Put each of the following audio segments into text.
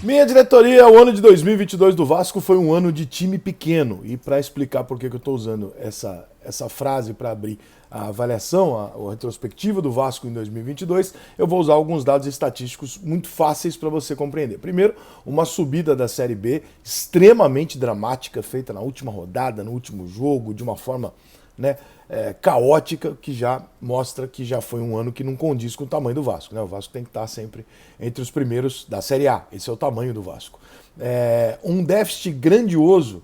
Minha diretoria, o ano de 2022 do Vasco foi um ano de time pequeno. E para explicar por que eu estou usando essa frase para abrir a avaliação, a retrospectiva do Vasco em 2022, eu vou usar alguns dados estatísticos muito fáceis para você compreender. Primeiro, uma subida da Série B extremamente dramática, feita na última rodada, no último jogo, de uma forma caótica, que já mostra que já foi um ano que não condiz com o tamanho do Vasco. Né? O Vasco tem que estar sempre entre os primeiros da Série A. Esse é o tamanho do Vasco. Um déficit grandioso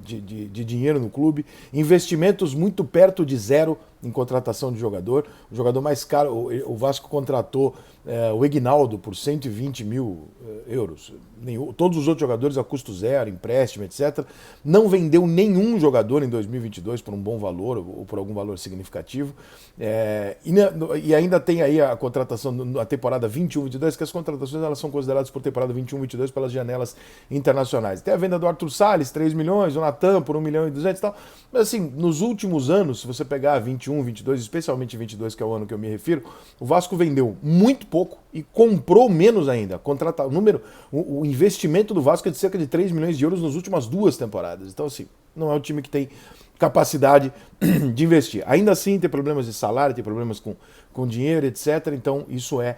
de dinheiro no clube, investimentos muito perto de zero em contratação de jogador. O jogador mais caro, o Vasco contratou o Ignaldo por 120 mil euros. Todos os outros jogadores a custo zero, empréstimo, etc. Não vendeu nenhum jogador em 2022 por um bom valor ou por algum valor significativo. E ainda tem aí a contratação na temporada 21-22, que as contratações elas são consideradas por temporada 21-22 pelas janelas internacionais. Tem a venda do Arthur Salles, 3 milhões, o Natan por 1 milhão e 200 e tal. Mas assim, nos últimos anos, se você pegar 21, 22, especialmente 22, que é o ano que eu me refiro, o Vasco vendeu muito pouco e comprou menos ainda. O investimento do Vasco é de cerca de 3 milhões de euros nas últimas 2 temporadas. Então assim, não é um time que tem capacidade de investir. Ainda assim tem problemas de salário, tem problemas com dinheiro, etc. Então isso é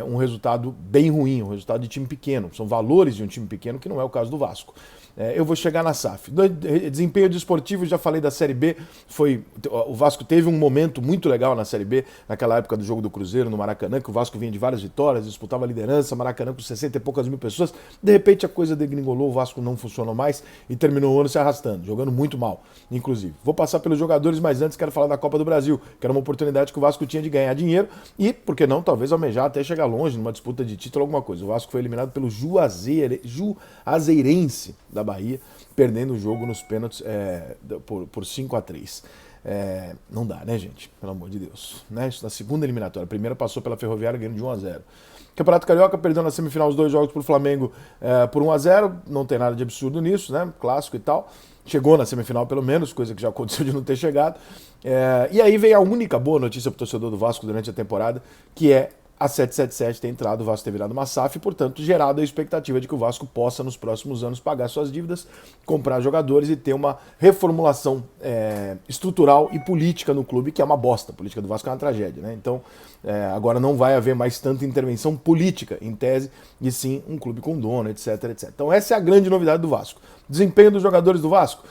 um resultado bem ruim, um resultado de time pequeno. São valores de um time pequeno, que não é o caso do Vasco. Eu vou chegar na SAF. Desempenho desportivo, já falei da Série B. O Vasco teve um momento muito legal na Série B, naquela época do jogo do Cruzeiro, no Maracanã, que o Vasco vinha de várias vitórias, disputava a liderança, Maracanã com 60 e poucas mil pessoas. De repente a coisa degringolou, o Vasco não funcionou mais e terminou o ano se arrastando, jogando muito mal, inclusive. Vou passar pelos jogadores, mas antes quero falar da Copa do Brasil, que era uma oportunidade que o Vasco tinha de ganhar dinheiro e, por que não, talvez almejar até chegar longe numa disputa de título, alguma coisa. O Vasco foi eliminado pelo Juazeirense da Bahia, perdendo o jogo nos pênaltis por 5-3. Não dá, né, gente? Pelo amor de Deus. Né? Isso na segunda eliminatória. A primeira passou pela Ferroviária ganhando de 1-0. Campeonato Carioca, perdeu na semifinal os 2 jogos pro Flamengo por 1-0. Não tem nada de absurdo nisso, né? Clássico e tal. Chegou na semifinal pelo menos, coisa que já aconteceu de não ter chegado. E aí veio a única boa notícia pro torcedor do Vasco durante a temporada, que é a 777 ter entrado, o Vasco ter virado uma SAF e, portanto, gerado a expectativa de que o Vasco possa, nos próximos anos, pagar suas dívidas, comprar jogadores e ter uma reformulação estrutural e política no clube, que é uma bosta. A política do Vasco é uma tragédia, né? Então, agora não vai haver mais tanta intervenção política, em tese, e sim um clube com dono, etc, etc. Então, essa é a grande novidade do Vasco. Desempenho dos jogadores do Vasco.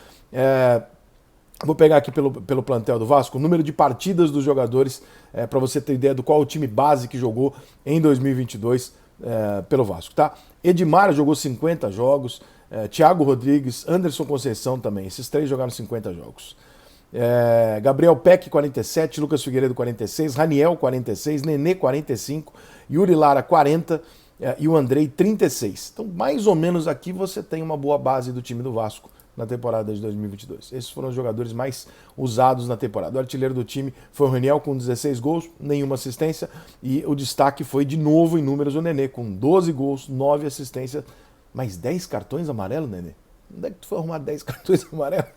Vou pegar aqui pelo plantel do Vasco o número de partidas dos jogadores para você ter ideia do qual o time base que jogou em 2022 pelo Vasco, tá? Edmar jogou 50 jogos, Thiago Rodrigues, Anderson Conceição também, esses 3 jogaram 50 jogos. Gabriel Peck, 47, Lucas Figueiredo, 46, Raniel, 46, Nenê, 45, Yuri Lara, 40 e o Andrei, 36. Então, mais ou menos aqui você tem uma boa base do time do Vasco na temporada de 2022. Esses foram os jogadores mais usados na temporada. O artilheiro do time foi o Raniel com 16 gols, nenhuma assistência, e o destaque foi de novo em números o Nenê, com 12 gols, 9 assistências, mais 10 cartões amarelos, Nenê? Onde é que tu foi arrumar 10 cartões amarelos?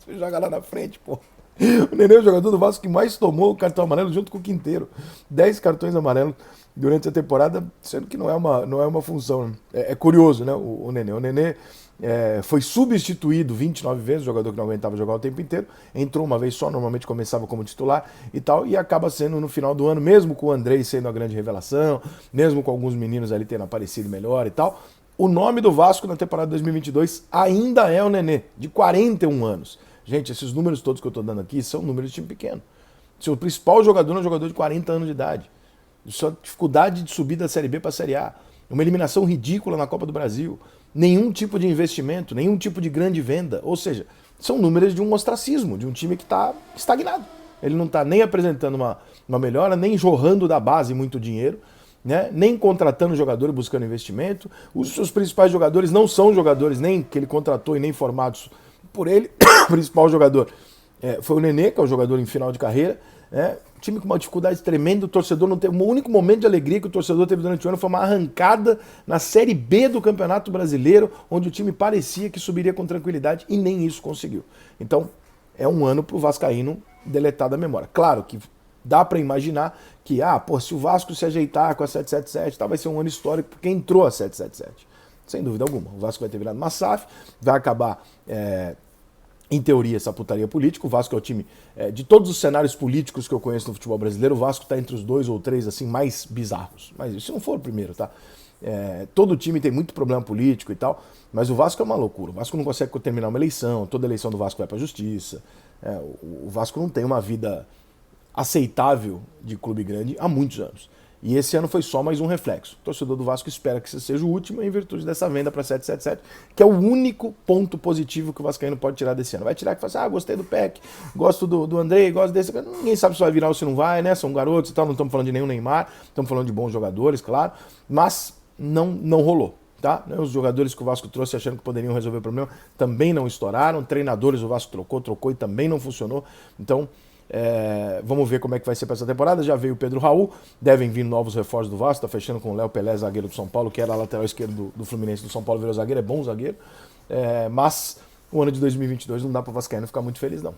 Tu joga lá na frente, pô. O Nenê é o jogador do Vasco que mais tomou o cartão amarelo junto com o Quinteiro. 10 cartões amarelos durante a temporada, sendo que não é uma função. Né? É curioso, né, o Nenê. O Nenê foi substituído 29 vezes, jogador que não aguentava jogar o tempo inteiro, entrou uma vez só, normalmente começava como titular e tal, e acaba sendo no final do ano, mesmo com o Andrei sendo a grande revelação, mesmo com alguns meninos ali tendo aparecido melhor e tal, o nome do Vasco na temporada 2022 ainda é o Nenê, de 41 anos. Gente, esses números todos que eu estou dando aqui são números de time pequeno. Seu principal jogador é um jogador de 40 anos de idade. Só dificuldade de subir da Série B para a Série A. Uma eliminação ridícula na Copa do Brasil. Nenhum tipo de investimento, nenhum tipo de grande venda. Ou seja, são números de um ostracismo, de um time que está estagnado. Ele não está nem apresentando uma melhora, nem jorrando da base muito dinheiro, né? Nem contratando jogador e buscando investimento. Os seus principais jogadores não são jogadores nem que ele contratou e nem formados por ele. O principal jogador foi o Nenê, que é o jogador em final de carreira. O time com uma dificuldade tremenda, o torcedor não teve. O único momento de alegria que o torcedor teve durante o ano foi uma arrancada na Série B do Campeonato Brasileiro, onde o time parecia que subiria com tranquilidade e nem isso conseguiu. Então, é um ano para o vascaíno deletar da memória. Claro que dá para imaginar que, se o Vasco se ajeitar com a 777, vai ser um ano histórico, porque entrou a 777. sem dúvida alguma. O Vasco vai ter virado uma SAF, vai acabar, em teoria, essa putaria política. O Vasco é o time, de todos os cenários políticos que eu conheço no futebol brasileiro, o Vasco está entre os 2 ou 3 assim, mais bizarros. Mas se não for o primeiro, tá? Todo time tem muito problema político e tal, mas o Vasco é uma loucura. O Vasco não consegue terminar uma eleição, toda eleição do Vasco vai para a justiça. O Vasco não tem uma vida aceitável de clube grande há muitos anos. E esse ano foi só mais um reflexo. O torcedor do Vasco espera que esse seja o último em virtude dessa venda para 777, que é o único ponto positivo que o vascaíno pode tirar desse ano. Vai tirar que fala assim, gostei do Peck, gosto do Andrei, gosto desse. Ninguém sabe se vai virar ou se não vai, né? São garotos e tal, não estamos falando de nenhum Neymar, estamos falando de bons jogadores, claro, mas não rolou. Tá? Os jogadores que o Vasco trouxe achando que poderiam resolver o problema também não estouraram. Treinadores o Vasco trocou e também não funcionou. Então, vamos ver como é que vai ser para essa temporada. Já veio o Pedro Raul, devem vir novos reforços do Vasco, tá fechando com o Léo Pelé, zagueiro do São Paulo, que era lateral esquerdo do Fluminense do São Paulo, virou zagueiro, é bom zagueiro, mas o ano de 2022 não dá para o vascaíno ficar muito feliz não.